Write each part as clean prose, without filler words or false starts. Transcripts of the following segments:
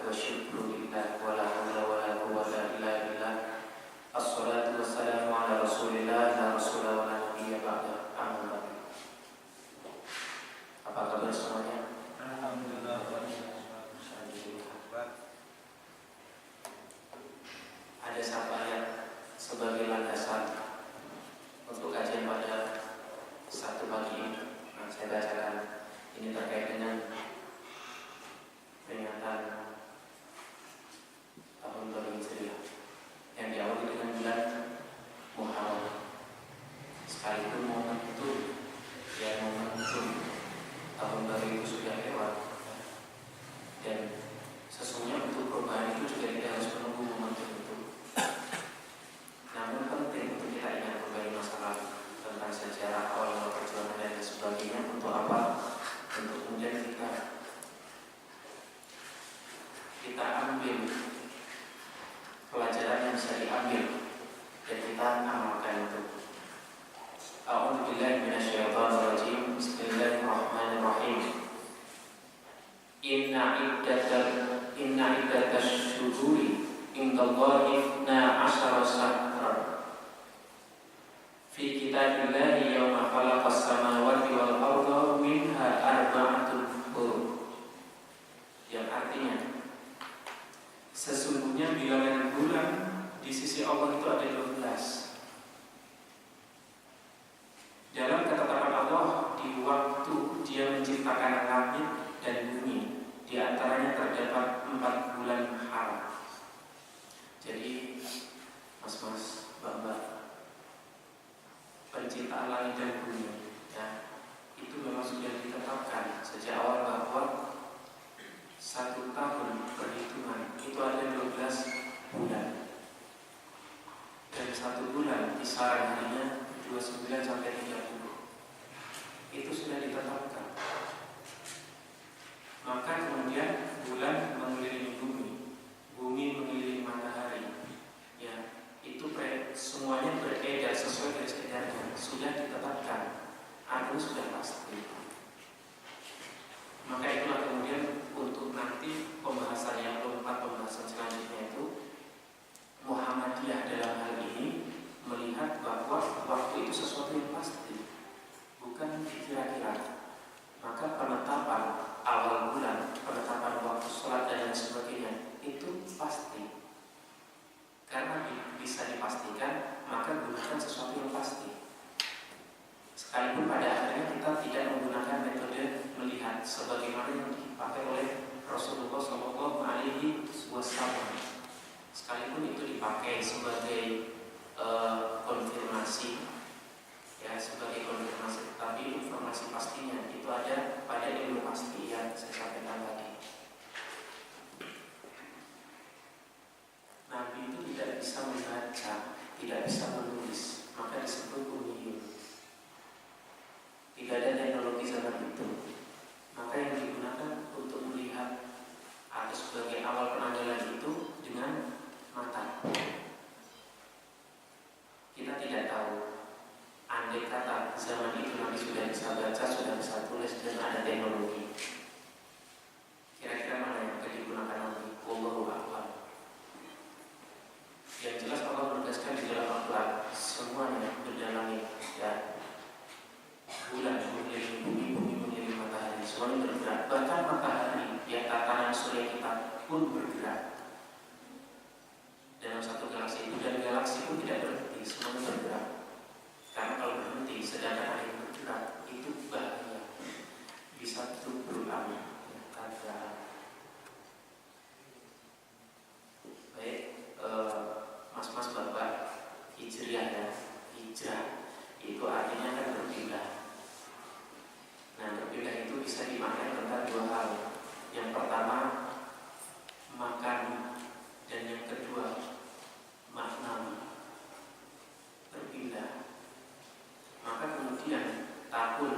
wa syukru lillah wa la haula wa la quwwata illa billah. Assalatu wassalamu ala Rasulillah la rasula wa la nabiyya ba'da. Amma ba'du. Apa kabar semuanya? Alhamdulillah. Ada satu ayat sebagai landasan untuk kajian pada satu pagi ini. Saya bacakan. Ini terkait dengan peringatan tahun baru Hijriah yang diawali dengan bulan Muharram. Sekalipun momentum tahun baru itu sudah lewat, dan sesungguhnya untuk perubahan itu juga tidak harus menunggu momentum itu. Namun penting untuk kita ingat kembali masa lalu tentang sejarah awal perjuangan dan sebagainya. Untuk apa? Untuk kemudian kita ambil pelajaran yang bisa diambil dan kita amalkan itu. A'udzubillahi minasyaitonirrajim. Bismillahirrahmanirrahim. Inna iddatash syuhuri indallahi 12 syahran fi kitabillahi yawma khalaqas samawati wal arda minha arba'atun hurum. Yang artinya, sesungguhnya bilangan bulan di sisi Allah itu ada 12. Dalam ketetapan Allah, di waktu Dia menciptakan langit dan bumi, di antaranya terdapat 4 bulan haram. Jadi, mas-mas, mbak-mbak, penciptaan langit dan bumi, ya, itu memang sudah ditetapkan sejak awal bahwa 1 tahun perhitungan itu ada 12 bulan, dan 1 bulan kisaran harinya 29 sampai 30. Itu sudah ditetapkan. Maka kemudian bulan mengelilingi bumi, bumi mengelilingi matahari, ya, itu semuanya beredar sesuai garis edarnya, sudah ditetapkan, artinya sudah pasti. Maka itulah kemudian untuk nanti pembahasan yang keempat, pembahasan selanjutnya itu Muhammadiyah dalam hal ini melihat bahwa waktu itu sesuatu yang pasti, bukan dikira-kira. Maka penetapan awal bulan, penetapan waktu sholat dan lain sebagainya itu pasti. Karena bisa dipastikan, maka gunakan sesuatu yang pasti. Sekalipun pada akhirnya kita tidak menggunakan metode melihat sebagaimana yang dipakai oleh Rasulullah SAW. Sekalipun itu dipakai sebagai konfirmasi, ya, sebagai konfirmasi, tapi informasi pastinya itu ada pada ilmu pasti yang saya sampaikan tadi. Nabi itu tidak bisa membaca, tidak bisa menulis, maka disebut ummiyun. Tidak ada teknologi zaman itu, maka yang digunakan untuk melihat ada sebagai awal penanggalan itu dengan mata. Kita tidak tahu, andai kata zaman itu Nabi sudah bisa baca, sudah bisa tulis, dan ada teknologi, kira-kira mana yang akan digunakan Nabi? Wallahu a'lam. Yang jelas Allah menegaskan di dalam Al-Quran, semuanya benda langit, ya, bulan mengelilingi bumi, bumi mengelilingi matahari, semuanya bergerak. Bahkan matahari, ya, tatanan surya kita pun bergerak dalam satu galaksi itu, dan galaksi pun tidak berhenti, semuanya bergerak. Karena kalau berhenti sedangkan ada yang bergerak, itu bahaya, bisa berulang, ya, keadaan. Baik, mas-mas, bapak, hijriah, ya, hijrah itu artinya kan berpindah. Nah, berpindah itu bisa dimaknai tentang 2 hal. Yang pertama, makan, dan yang kedua, makna berpindah. Maka kemudian tahun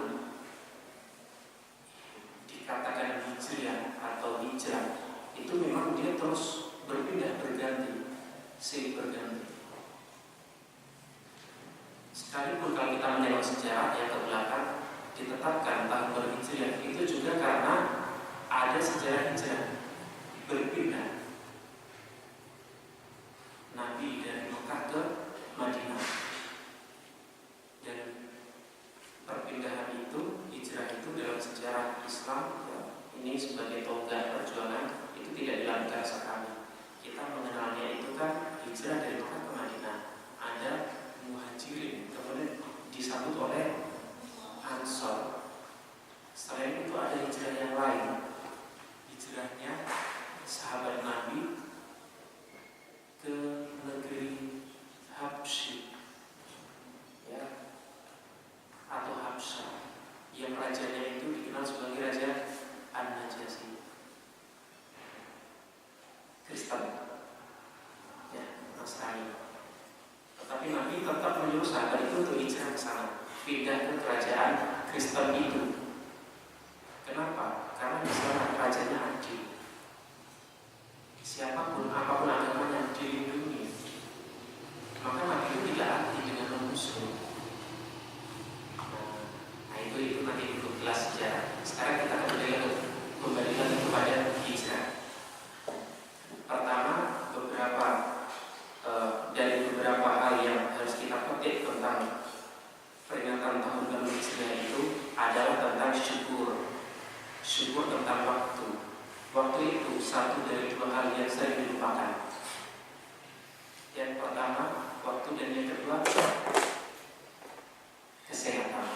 dikatakan hijriah atau hijrah itu memang dia terus berpindah, berganti, silih berganti. Sekalipun kalau kita menengok sejarah yang ke belakang, ditetapkan tahun berhijriah itu juga karena ada sejarah hijrah. berpindah Nabi dari Mekah ke Madinah. Dan perpindahan itu, hijrah itu dalam sejarah Islam ya, ini sebagai tonggak perjuangan itu tidak dilakukan sekali. Kita mengenalnya itu kan hijrah dari Mekah ke Madinah. Ada muhajirin, kemudian disambut oleh Ansor. Selain itu ada hijrah yang lain, hijrahnya sahabat Nabi ke negeri Habsyi ya, atau Habsyah, yang rajanya itu dikenal sebagai Raja An-Najasyi, Kristen ya, Nasrani. Tetapi Nabi tetap menyuruh sahabat itu untuk hijrah ke sana, pindah ke kerajaan Kristen itu. Kenapa? Karena di sana rajanya adil. Siapapun, apapun agamanya dilindungi. Maka Nabi itu tidak anti dengan non-Muslim. Nah itu nanti untuk kelas sejarah. Sekarang kita kembali lagi kepada hijrah. Pertama, dari beberapa hal yang harus kita petik tentang peringatan tahun baru Hijriah itu adalah tentang syukur tentang waktu. Waktu itu satu dari dua hal yang sering dilupakan. Yang pertama waktu, dan yang kedua kesehatan.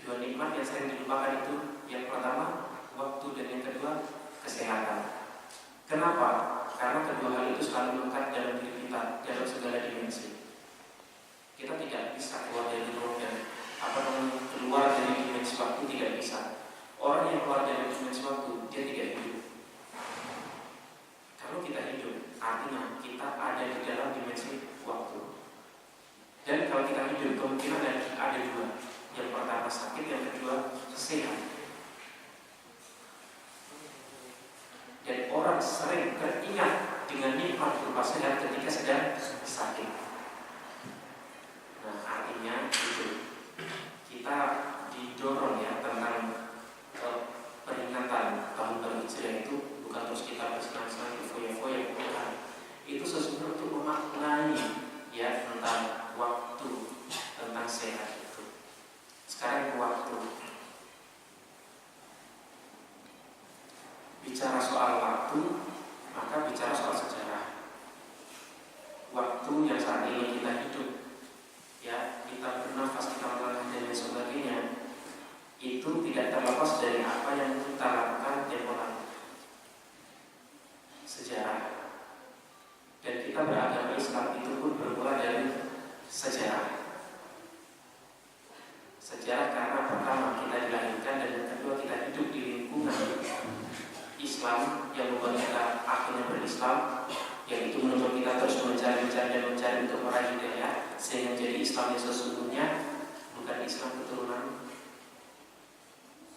Dua nikmat yang sering dilupakan itu, yang pertama waktu dan yang kedua kesehatan. Kenapa? Karena kedua hal itu selalu melekat dalam diri kita dalam segala dimensi. Kita tidak bisa keluar dari keluar dari dimensi waktu, tidak bisa. Orang yang keluar dari dimensi waktu, dia tidak hidup. Kalau kita hidup, artinya kita ada di dalam dimensi waktu. Dan kalau kita hidup, kemungkinan ada dua. Yang pertama sakit, yang kedua sehat. Dan orang sering teringat dengan nikmat berupa sehat ketika sedang sakit. Nah, artinya itu kita didorong ya tentang peringatan tahun baru Hijriah itu bukan terus kita bersenang-senang foya-foya, bukan. Itu sesungguhnya untuk memaknai ya tentang waktu, tentang sehat itu. Sekarang waktu. Bicara soal waktu, maka bicara soal sejarah. Waktu yang saat ini kita hidup, ya kita bernafas, kita melangkah dan sebagainya, itu tidak terlepas dari apa yang kita lakukan tempoh lalu. Sejarah. Dan kita beragama Islam itu pun bermula dari sejarah. Sejarah karena pertama kita dilahirkan, dan yang kedua kita hidup di lingkungan Islam yang membuat kita akhirnya berislam, yaitu menuntut kita terus mencari untuk meraih hidayah, sehingga menjadi Islam yang sesungguhnya, bukan Islam keturunan.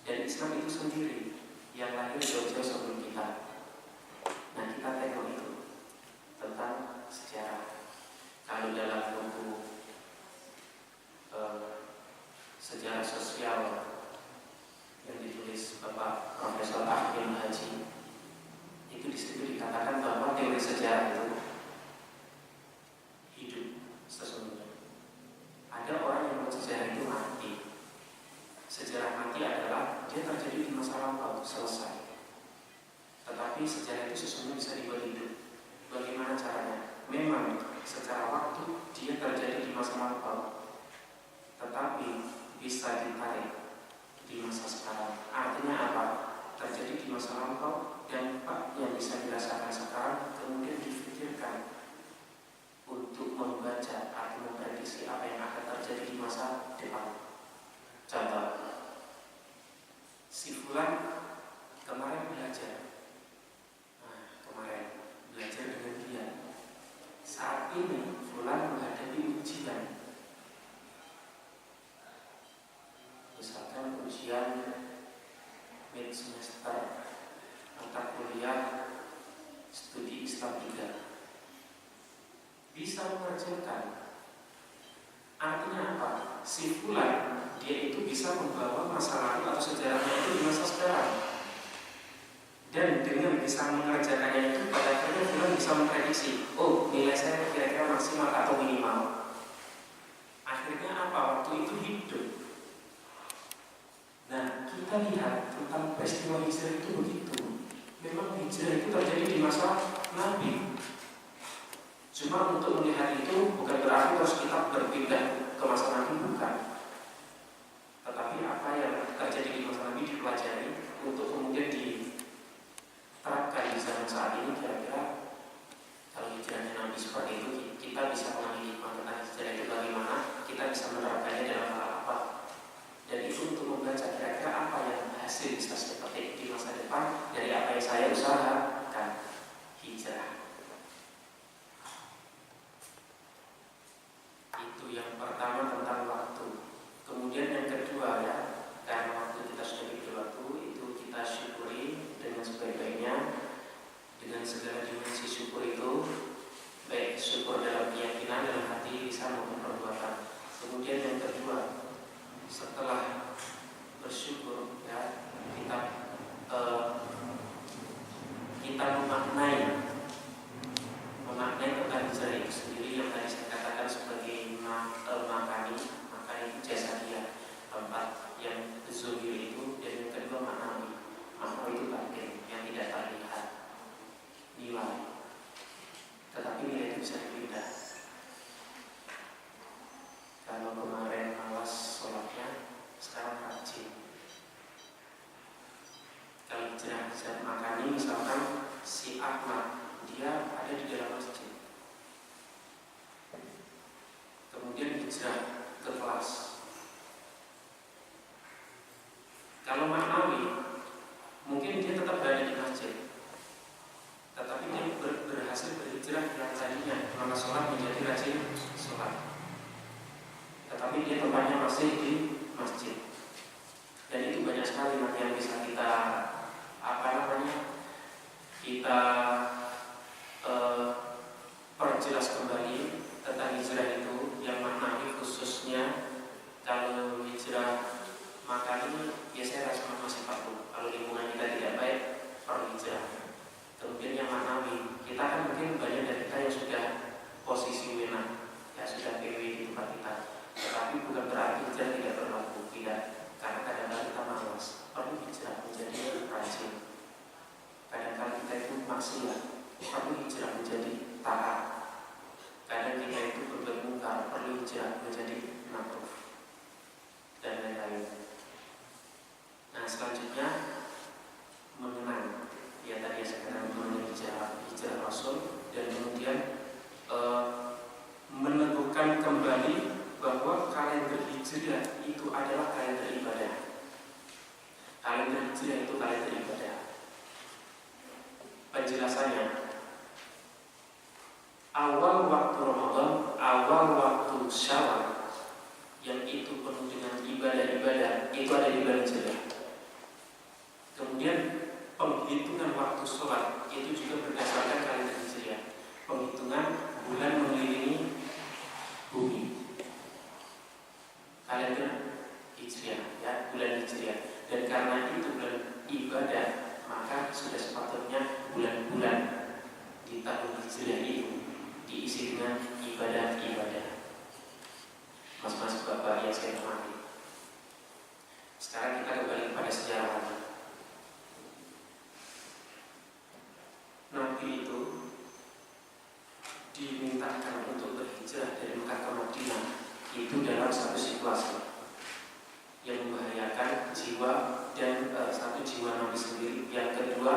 Dan Islam itu sendiri yang lahir jauh-jauh sebelum kita. Nah, kita tengok itu tentang sejarah. Kalau dalam buku sejarah sosial yang ditulis Bapak Profesor Ahmad Haji, itu disitu dikatakan bahwa teori sejarah itu hidup sesungguhnya. Ada orang yang membuat sejarah itu mati. Sejarah mati adalah dia terjadi di masa lampau, selesai. Tetapi sejarah itu sesungguhnya bisa dibuat hidup. Bagaimana caranya? Memang secara waktu dia terjadi di masa lampau, tetapi bisa ditarik di masa sekarang. Artinya apa? Terjadi di masa lampau, dampak yang bisa dirasakan sekarang kemudian difikirkan untuk membaca atau memprediksi apa yang akan terjadi di masa depan. Contoh, si fulan kemarin belajar. Belajar dengan dia. Saat ini fulan menghadapi ujian. Misalkan ujian mid semester mata kuliah studi Islam 3. Bisa mengerjakan. Artinya apa? Si fulan dia itu bisa membawa masa lalu atau sejarahnya itu di masa sekarang. Dan dengan bisa mengerjakannya itu pada akhirnya fulan bisa memprediksi, oh nilai saya kira-kira maksimal atau minimal. Akhirnya apa? Waktu itu hidup. Nah, kita lihat tentang peristiwa hijrah itu begitu. Memang hijrah itu terjadi di masa Nabi. Cuma untuk melihat itu bukan berarti terus kita berpindah ke masa Nabi, bukan. Tetapi apa yang terjadi di masa Nabi dipelajari untuk kemudian diterapkan di zaman saat ini. Kira-kira kalau hijrahnya Nabi seperti itu, kita bisa mengambil hikmah tentang hijrah itu bagaimana, kita bisa menerapkannya dalam hal apa. Dan itu untuk membaca kira-kira apa yang hasil bisa saya petik di masa depan dari apa yang saya usahakan. Hijrah itu yang pertama tentang waktu. Kemudian yang kedua ya, karena waktu kita sudah diberi waktu, itu kita syukuri dengan sebaik-baiknya, dengan segala dimensi syukur itu, baik syukur dalam keyakinan, dalam hati, lisan maupun perbuatan. Kemudian yang kedua, setelah bersyukur ya, kita memaknai tentang hijrah itu sendiri yang tadi saya katakan sebagai makani itu jasa dia, tempat yang zuhir itu. Dan yang kedua maknawi itu batin yang tidak terlihat nilai, tetapi nilai itu bisa dipindah. Kalau kemarin malas sholatnya, sekarang rajin. Kalau hijrah makani, misalkan si Ahmad dia ada di dalam masjid, kemudian hijrah ke kelas. Kalau maknawi, mungkin dia tetap berada di masjid, tetapi dia berhasil berhijrah yang tadinya malas sholat menjadi rajin sholat, tetapi dia tempatnya masih di masjid. Dan itu banyak sekali yang bisa kita kita perjelas kembali tentang hijrah itu yang maknawi, khususnya kalau hijrah makani biasanya rasanya masih perlu. Kalau lingkungan kita tidak baik, perlu hijrah. Kemudian yang maknawi, kita kan mungkin banyak dari kita yang sudah posisi wena, ya sudah PW di tempat kita, tetapi bukan berarti hijrah tidak berlaku, tidak. Karena kadang-kadang kita malas, perlu hijrah menjadi rajin. Kadang-kadang kita itu maksiat, perlu hijrah menjadi taat. Kadang kita itu berbuat mungkar, perlu hijrah menjadi ma'ruf, dan lain-lain. Nah, selanjutnya mengenang, ya tadi saya katakan mengenai hijrah Rasul, dan kemudian meneguhkan kembali bahwa kalender hijrah itu adalah kalender ibadah. Kalender hijrah itu kalender ibadah. Penjelasannya, awal waktu Ramadan, awal waktu Syawal yang itu penuh dengan ibadah-ibadah, itu ada di bulan Hijriah. Kemudian penghitungan waktu sholat itu juga berdasarkan kalender Hijriah. Penghitungan bulan mengelilingi bumi, kalender Hijriah, ya, bulan Hijriah. Dan karena itu bulan ibadah, maka sudah sepatutnya bulan-bulan di tahun Hijriah itu diisi dengan ibadah-ibadah. Mas-mas bapak yang saya hormati, sekarang kita kembali kepada sejarah lagi. Nabi itu dimintakan untuk berhijrah dari Mekah ke Madinah itu dalam satu situasi yang membahayakan jiwa dan satu jiwa Nabi sendiri. Yang kedua,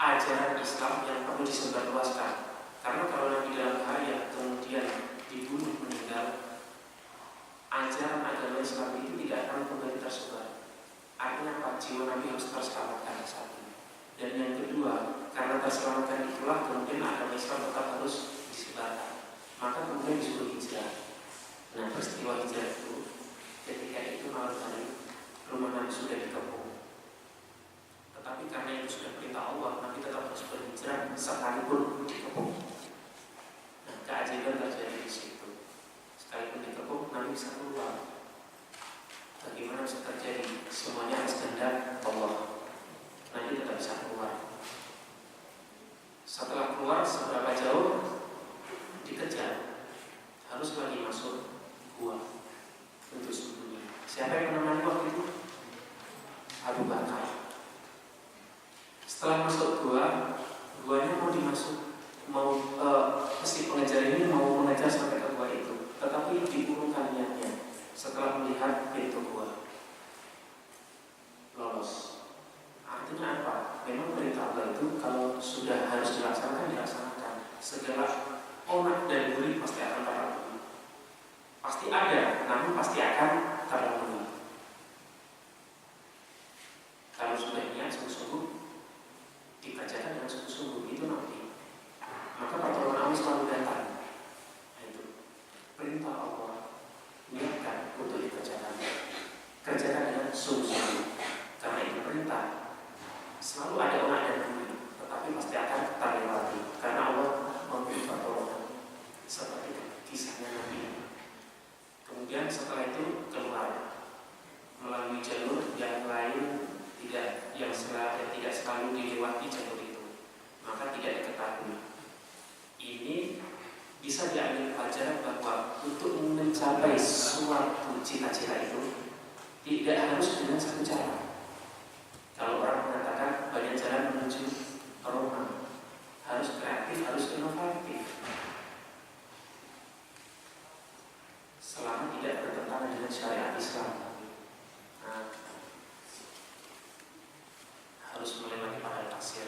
ajaran Islam yang perlu disebarluaskan. Karena kalau Nabi dalam bahaya kemudian dibunuh meninggal, ajaran agama Islam itu tidak akan kembali tersebar. Artinya apa? Jiwa Nabi harus terselamatkan satu. Dan yang kedua, karena terselamatkan itulah kemudian agama Islam tetap harus disebarkan. Maka kemudian disuruh hijrah. Nah, peristiwa hijrah itu ketika itu malam hari rumah Nabi sudah dikepung. Tetapi karena itu sudah perintah Allah, Nabi tetap harus berhijrah sekalipun dikepung. Nah, keajaiban terjadi di situ. Sekalipun dikepung, Nabi bisa keluar. Bagaimana bisa terjadi? Semuanya atas kehendak Allah. Abu Bakar. Setelah masuk guanya mau dimasuk, si pengejar ini mau mengejar sampai ke gua itu, tetapi diurungkan niatnya. Setelah melihat pintu gua lolos. Artinya apa? Memang perintah Allah itu kalau sudah harus dilaksanakan, dilaksanakan. Segala onak dan duri pasti akan terpenuhi. Pasti ada, namun pasti akan terpenuhi. Kalau sudah niat sungguh-sungguh, dikerjakan dengan sungguh-sungguh, itu nanti. Maka pertolongan Allah selalu datang. Itu perintah Allah, niatkan untuk dikerjakan. Kerjakan dengan sungguh-sungguh. Karena itu perintah. Selalu ada orang dan duri, tetapi pasti akan terlewati. Karena Allah memberi pertolongan. Seperti kisahnya Nabi. Kemudian setelah itu keluar melalui jalur yang lain, tidak selalu dilewati jalur itu, maka tidak diketahui. Ini bisa diambil pelajaran bahwa untuk mencapai suatu cita-cita itu tidak harus dengan satu cara. Kalau orang mengatakan banyak jalan menuju Roma, harus kreatif, harus inovatif. Selama tidak bertentangan dengan syariat Islam. Nah, harus melewati padang pasir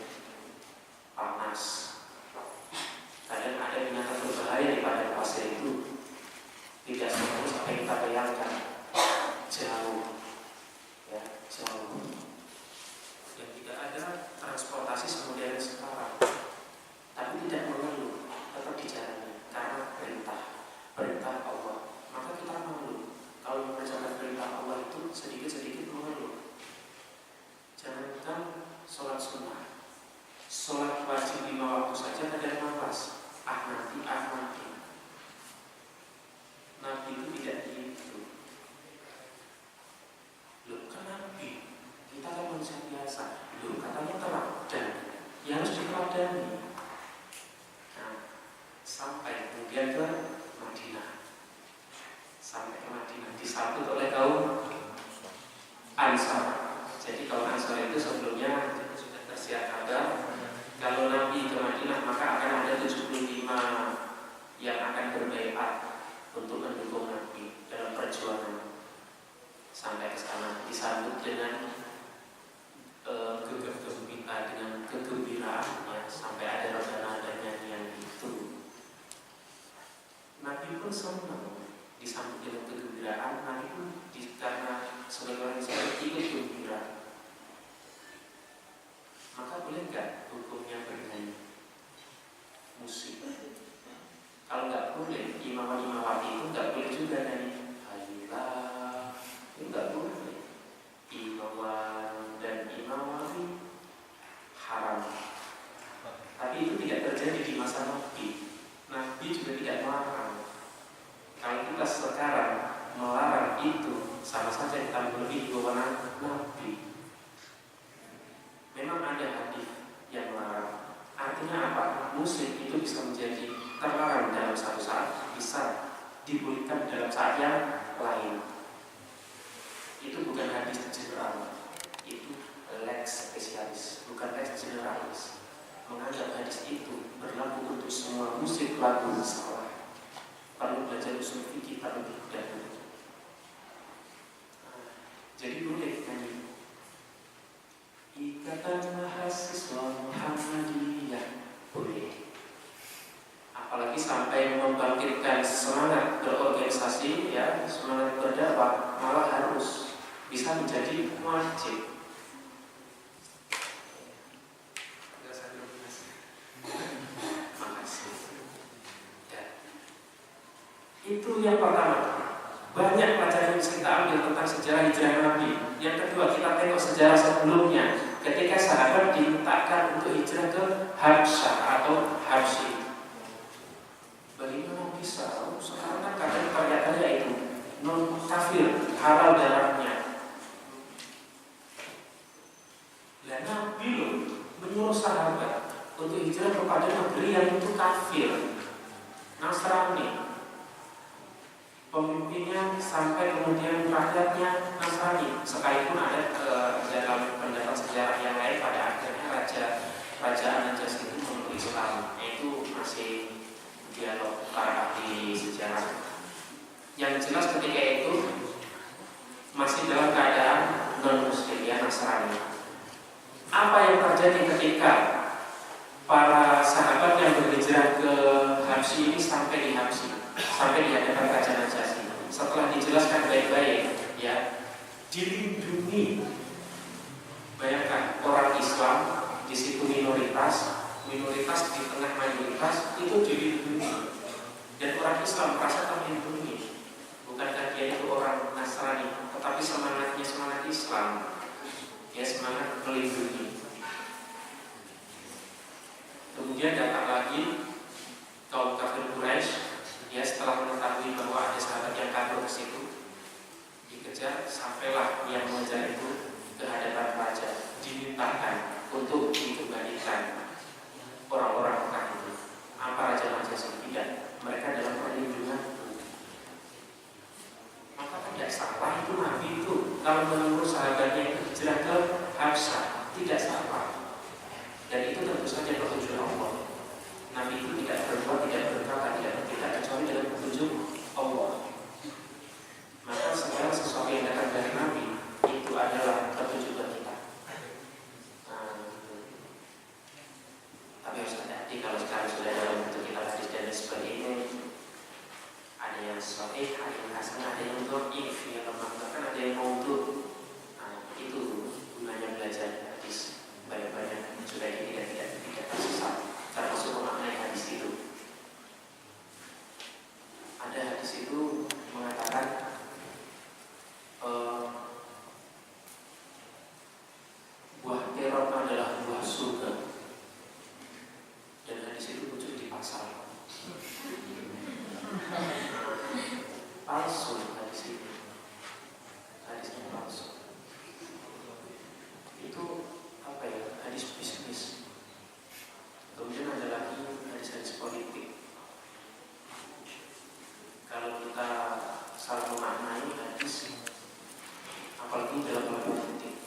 panas. Kadang ada binatang berbahaya di padang pasir itu. Tidak seperti apa yang kita bayangkan. Jauh, ya, jauh. Dan tidak ada transportasi semodern sekarang. Tapi tidak mengeluh, tetap dijalani karena perintah Allah. Maka kita mengeluh. Kalau mengerjakan perintah Allah itu sedikit-sedikit mengeluh. Jangankan sholat sunnah, sholat wajib 5 waktu saja kadang malas. Nanti. Nabi itu tidak gitu. Loh kan Nabi, kita kan manusia biasa. Loh katanya teladan, yang harus diteladani. Nah, sampai kemudian ke Madinah. Disambut oleh kaum Ansar. Jadi kaum Ansar itu sebelumnya sudah tersiar kabar kalau Nabi ke Madinah maka akan ada 75 yang akan berbaiat untuk mendukung Nabi dalam perjuangan sampai ke sana. Disambut dengan gegap gempita, dengan kegembiraan ya, sampai ada rencana dan nyanyian itu. Nabi pun senang disambut dengan kegembiraan. Nabi pun karena sebagai orang Islam ikut gembira. Maka boleh nggak hukumnya bernyanyi musik? Kalau nggak boleh, imam-imamati itu nggak boleh juga nyanyi Halilah, itu nggak boleh. Imawan dan imamati haram. Tapi itu tidak terjadi di masa Nabi. Nabi juga tidak melarang. Kalau kita sekarang melarang itu, sama saja kita melebihi wewenang Nabi. Memang ada hadis yang melarang. Artinya apa? Musik itu bisa menjadi terlarang dalam satu saat, bisa dibolehkan dalam saat yang lain. Itu bukan hadis general, itu lex spesialis, bukan lex generalis. Menganggap hadis itu berlaku untuk semua musik lagu salah. Perlu belajar usul fikih terlebih dahulu. Jadi boleh nyanyi Ikatan Mahasiswa Muhammadiyah, boleh. Apalagi sampai membangkitkan semangat berorganisasi, ya, semangat berdakwah, malah harus bisa menjadi wajib. Itu yang pertama. Banyak pelajaran yang bisa kita ambil tentang sejarah hijrah Nabi. Yang kedua, kita tengok sejarah sebelumnya. Ketika sahabat dimintakan untuk hijrah ke Habsyah atau Habsyi, bagaimana bisa? Sekarang kan kadang karya-karya itu non kafir, halal darahnya. Dan Nabi loh menyuruh sahabat untuk hijrah kepada negeri yang itu kafir, Nasrani. pemimpinnya sampai kemudian rakyatnya Nasrani, sekalipun ada dalam pendapat sejarah yang lain pada akhirnya Raja An-Najashi itu memeluk Islam. Itu masih dialog para ahli sejarah. Yang jelas ketika itu masih dalam keadaan non-muslim, ya, Nasrani. Apa yang terjadi ketika para sahabat yang berhijrah ke Habsyi ini sampai di Habsyi, sampai di hadapan Raja Najasyi? Setelah dijelaskan baik-baik, ya, dilindungi. Bayangkan orang Islam di situ minoritas di tengah mayoritas itu dilindungi, dan orang Islam merasa terlindungi. Bukankah dia itu orang Nasrani, tetapi semangatnya semangat Islam, ya, semangat melindungi. Kemudian datang lagi kaum kafir Quraisy, ya, setelah mengetahui bahwa ada sahabat yang kabur ke situ, dikejar, sampailah yang mengejar itu ke hadapan raja, dimintakan untuk dikembalikan orang-orang Mekah itu. Apa Raja Najasyi? Tidak, mereka dalam perlindungan. Maka tidak salah itu Nabi itu kalau menyuruh sahabatnya itu hijrah ke Habsyah, tidak salah. Dan itu tentu saja petunjuk Allah. Nabi itu tidak berbuat, tidak berkata, tidak bertindak kecuali dalam petunjuk Allah. Maka segala sesuatu yang datang dari Nabi itu adalah petunjuk bagi kita. Tapi harus hati-hati kalau sekarang sudah dalam bentuk kita hadis dan sebagainya. Ada yang sahih, ada yang hasan, ada yang dhaif, ya, bahkan ada yang maudhu. Itu gunanya belajar hadis banyak-banyak sudah tidak tersesat, termasuk memaknai hadis itu. Ada hadis itu mengatakan buah terong adalah buah surga, dan hadis itu muncul di pasar. Palsu hadis itu, hadisnya palsu. Itu apa ya, hadis bisnis. Kemudian ada lagi hadis-hadis politik. Kalau kita salah memaknai hadis, apalagi dalam politik,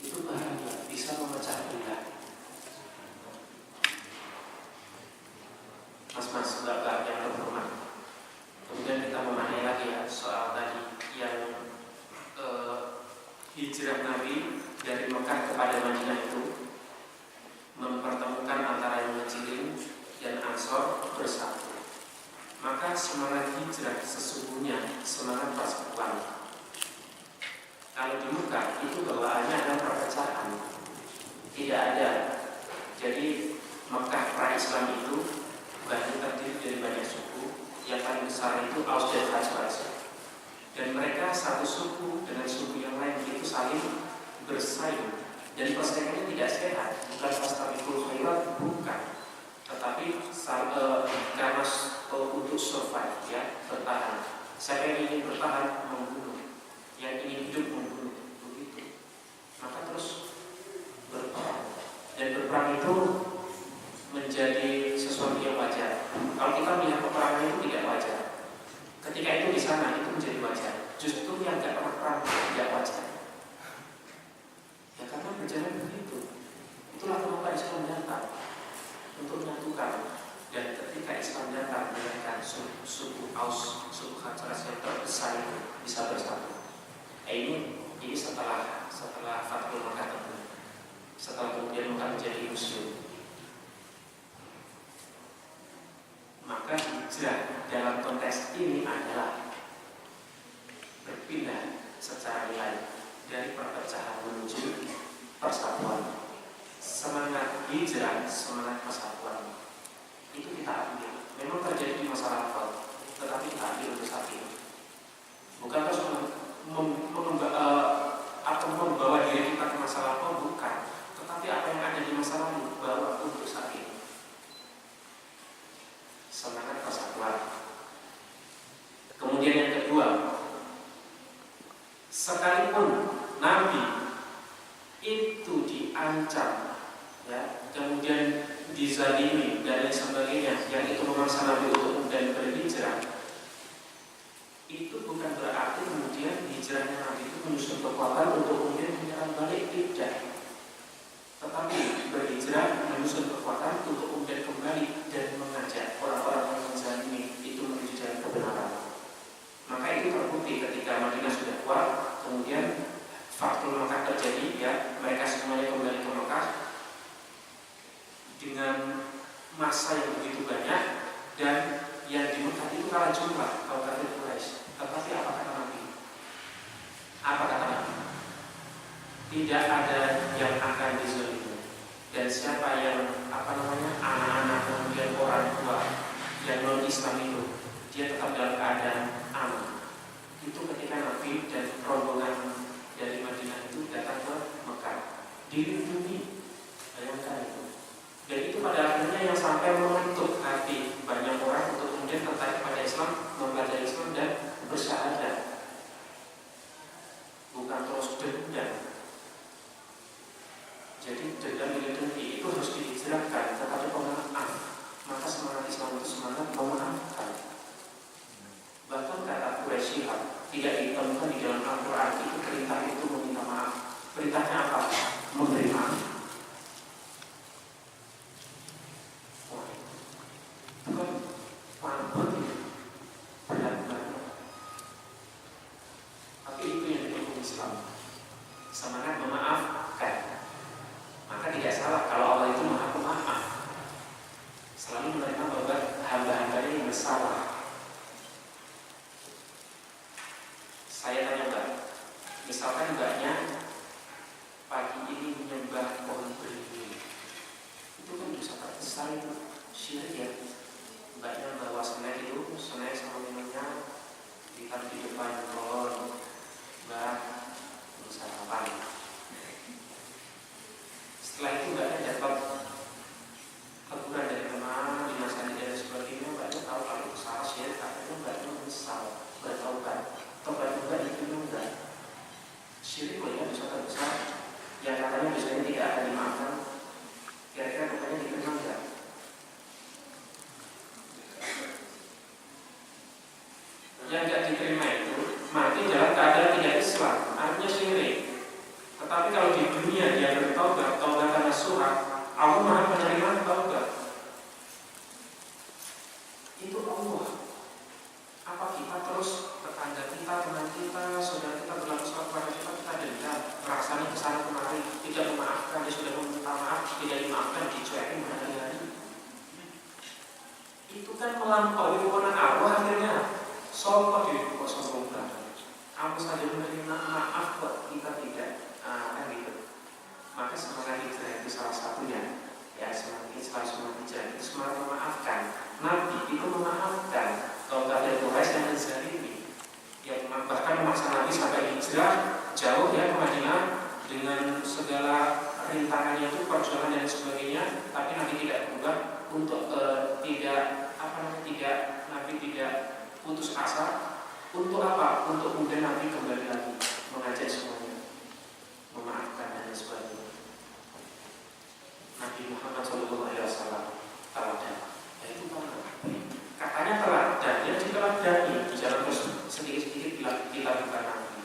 itu bahaya, bisa memecah belah. Mas-mas, mbak-mbak yang terhormat. Kemudian kita memaknai lagi, ya, soal tadi yang hijrah Nabi dari Mekah kepada Madinah itu mempertemukan antara Muhajirin dan Ansor bersatu. Maka semangat hijrah sesungguhnya semangat persatuan. Kalau di Mekah itu bawaannya adalah perpecahan, tidak ada. Jadi Mekah pra-Islam itu bahannya terdiri dari banyak suku. Yang paling besar itu Aus dan Khazraj, dan mereka satu suku dengan suku yang lain itu saling bersaing, dan persaingannya tidak sehat, bukan fastabiqul khairat, bukan, tetapi karena untuk survive, ya, bertahan. Siapa yang ingin bertahan membunuh, yang ingin hidup membunuh, begitu. Maka terus berperang, dan berperang itu menjadi sesuatu yang wajar. Kalau kita melihat peperangan itu tidak wajar, ketika itu di sana itu menjadi wajar. Justru yang tidak pernah perang tidak wajar. Ya, karena berjalan begitu. Itulah kenapa Islam datang, untuk menyatukan. Dan ketika Islam datang, menjadikan suku Aus, suku Khazraj yang terbesar itu bisa bersatu. Ini setelah Fathul Makkah tentu. Setelah kemudian Makkah menjadi Muslim. Maka hijrah dalam konteks ini adalah berpindah secara nilai dari perpecahan menuju persatuan. Semangat hijrah, semangat persatuan itu kita ambil. Memang terjadi di masa lampau, tetapi kita ambil untuk saat ini. Bukan terus membawa diri kita ke masa lampau, bukan. Tetapi apa yang ada di masa lalu bawa untuk saat ini. Semangat persatuan. Kemudian yang kedua, sekalipun Nabi itu diancam, ya, kemudian dizalimi dan lain sebagainya, yang itu memaksa Nabi untuk kemudian berhijrah, itu bukan berarti kemudian hijrahnya Nabi itu menyusun kekuatan untuk kemudian menyerang balik, tidak. Tetapi berhijrah menyusun kekuatan untuk kemudian kembali dan mengajak orang-orang yang menzalimi itu menuju jalan kebenaran. Maka itu terbukti ketika Madinah sudah kuat, kemudian Fathul Mekah terjadi, ya, mereka semuanya kembali ke Mekah dengan massa yang begitu banyak, dan yang di Mekah itu kalah jumlah kalau kafir Quraisy. Tetapi apa kata Nabi? Apa kata Nabi? Tidak ada yang akan dizalimi, dan siapa yang anak-anak kemudian orang tua yang non Islam itu dia tetap dalam keadaan aman. Itu ketika Nabi dan rombongan dari Madinah itu datang ke Mekah, dilindungi. Bayangkan itu. Dan itu pada akhirnya yang sampai membentuk hati banyak orang untuk kemudian tertarik pada Islam, mempelajari Islam dan bersyahadat. Bukan terus dendam. Jadi dendam dilindungi itu harus dihijrahkan kepada pemaaf. Maka semangat Islam itu semangat memaafkan. Bahkan kata Quraisy tidak ditemukan di dalam Al-Quran itu perintah itu meminta maaf. Perintahnya apa? Memberi maaf. Bukan maaf berat banget. Tapi itu yang didukung Islam, semangat memaafkan. Maka tidak salah kalau Allah itu maha pemaaf, selalu menerima bahwa hamba-hambanya yang bersalah. Saya tanya Mbak, misalkan Mbaknya pagi ini menyembah pohon beringin, itu kan dosa terbesar, itu syirik ya. Mbaknya bawa snack itu, snack sama minumnya ditaruh di depan pohon, Mbak untuk sarapan. Setelah itu Mbaknya dapat teguran dari teman, dinasihati dan sebagainya. Mbaknya tahu kalau itu salah syirik, akhirnya Mbaknya menyesal, bertaubat. Tobat juga diterima enggak? Syirik loh ya, dosa terbesar yang katanya dosanya tidak akan dimaafkan. Kira-kira tobatnya diterima enggak? Yang tidak diterima itu mati dalam keadaan tidak Islam, artinya syirik. Tetapi kalau di dunia dia bertaubat, taubatan nasuha, Allah maha menerima taubat. Itu Allah. Apa kita terus tetangga kita, teman kita, saudara kita berlaku salah pada kita dendam, merasanya kesalahan kemari, tidak memaafkan, dia sudah meminta maaf, tidak dimaafkan, dicuekin berhari-hari. Itu kan melampaui kewenangan Allah akhirnya. Sombong diri kok sombong banget. Aku saja menerima maaf kok kita tidak, kan gitu. Maka semangat hijrah itu salah satunya. Ya, semangat hijrah itu semangat memaafkan. Nabi itu memaafkan kaum kafir Quraisy yang menzalimi, yang bahkan memaksa Nabi sampai hijrah jauh ya ke Madinah dengan segala rintangannya itu, perjuangan dan sebagainya. Tapi Nabi tidak berubah untuk Nabi tidak putus asa. Untuk apa? Untuk kemudian Nabi kembali lagi mengajak semuanya memaafkan dan sebagainya. Nabi Muhammad SAW teladan. Itu katanya teladan, dia diteladani di jalan terus sedikit-sedikit kita bukan Nabi.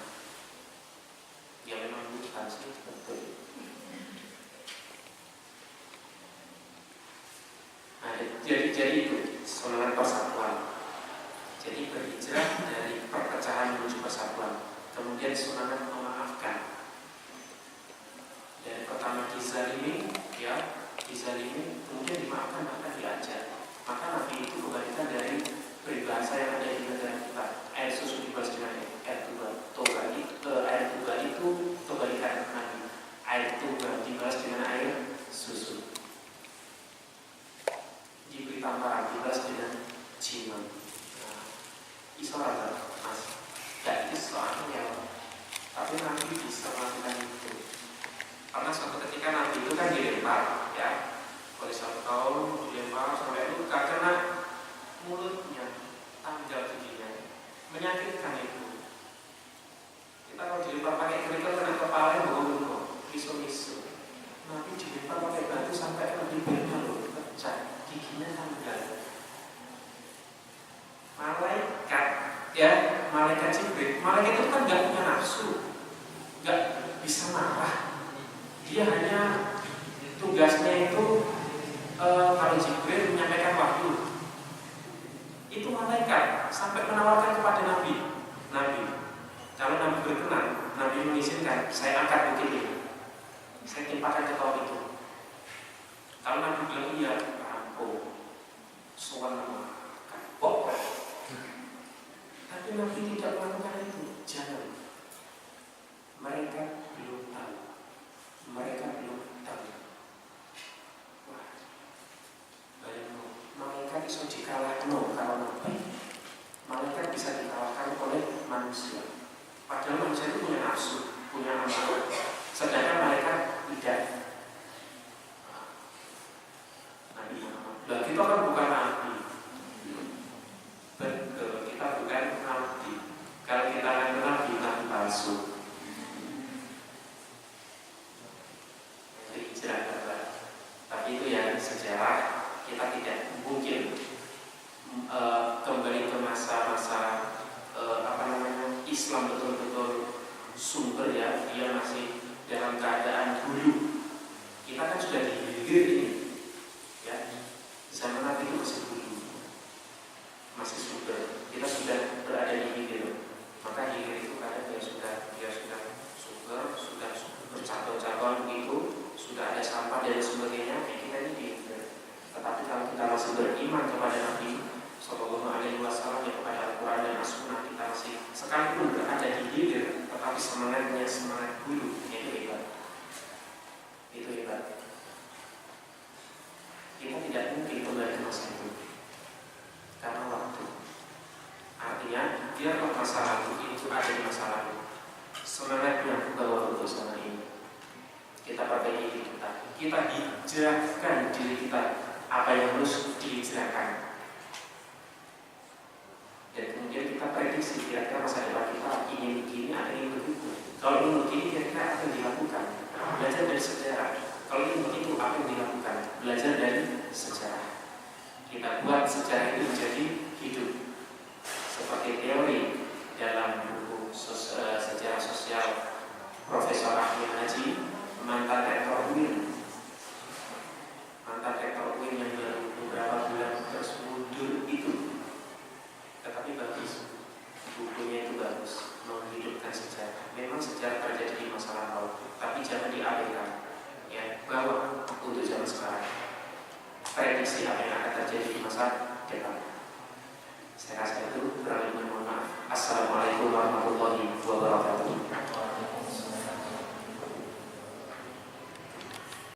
Ya memang bukan sih, betul. Nah, jadi itu semangat persatuan. Jadi berhijrah dari perpecahan menuju persatuan. Kemudian semangat memaafkan. Dari pertama dizalimi, kemudian dimaafkan, bahkan diajar. Maka Nabi itu kebalikan dari peribahasa yang ada di negara kita. Air susu dibalas dengan air tuba. Air tuba itu kebalikan Nabi. Air tuba dibalas dengan air susu. Diberi tamparan dibalas dengan ciuman. Islam mas, tidak Islam ya. Tapi Nabi bisa melakukan itu. Karena suatu ketika Nabi itu kan dilempar, ya, oleh satu kaum dilempar sampai luka karena mulutnya, tanggal giginya, menyakitkan itu. Kita kalau dilempar pakai kerikil kena kepala bengong-bengong, misu-misu. Nabi dilempar pakai batu sampai bibirnya loh pecah, giginya tanggal. malaikat Jibril. Malaikat itu kan nggak punya nafsu, nggak bisa marah. Dia hanya tugasnya itu kalau Jibril menyampaikan wahyu, itu malaikat sampai menawarkan kepada Nabi, kalau Nabi berkenan, Nabi mengizinkan, saya angkat bukit ini, saya timpakan ke kau itu. Kalau Nabi bilang iya, ampun, soal kapok. Tapi Nabi tidak melakukan itu. Jangan. Mereka belum tahu. Wah, bayangkan, malaikat bisa dikalahkan kalau Nabi. Malaikat bisa dikalahkan oleh manusia. Padahal manusia itu punya nafsu, punya amarah. Sedangkan malaikat tidak. Dan kita kan bukan nabi. Betul, kita bukan nabi. Kalau kita akan nabi palsu. Jadi hijrah. Tapi itu ya sejarah, kita tidak mungkin kembali ke masa-masa Islam betul-betul sumber ya, dia masih dalam keadaan dulu. Kita kan sudah dihilir ini. Zaman Nabi itu masih dulu, masih sumber. Kita sudah berada di hilir. Maka hilir itu kadang dia sudah sumber, sudah bercabang-cabang begitu, sudah ada sampah dan sebagainya. Kita ini di hilir. Tetapi kalau kita masih beriman kepada Nabi Sallallahu Alaihi Wasallam, ya kepada Al-Quran dan As-Sunnah, kita masih sekalipun berada di hilir, tetapi semangatnya semangat dulu. Itu hebat. Kita tidak mungkin kembali ke masa itu karena waktu. Artinya biarlah masa lalu itu ada di masa lalu. Semangatnya bawa untuk sana ini. Kita perbaiki diri kita. Kita hijrahkan diri kita apa yang harus dihijrahkan. Dan kemudian kita prediksi kira-kira masa depan kita ingin begini, ada yang begitu. Kalau ingin begini kira-kira apa yang dilakukan? Belajar dari sejarah. Kalau ingin begitu apa yang dilakukan? Belajar dari sejarah. Kita buat sejarah itu menjadi hidup. Seperti teori dalam buku sejarah sosial Profesor Ahmad Haji, mantan rektor UIN yang baru beberapa bulan terus mundur itu. Tetapi bagus, bukunya itu bagus, menghidupkan sejarah. Memang sejarah terjadi di masa lampau, tapi jangan diabaikan. Ya, bawa untuk zaman sekarang. Prediksi apa yang akan terjadi di masa depan. Saya rasa itu kurang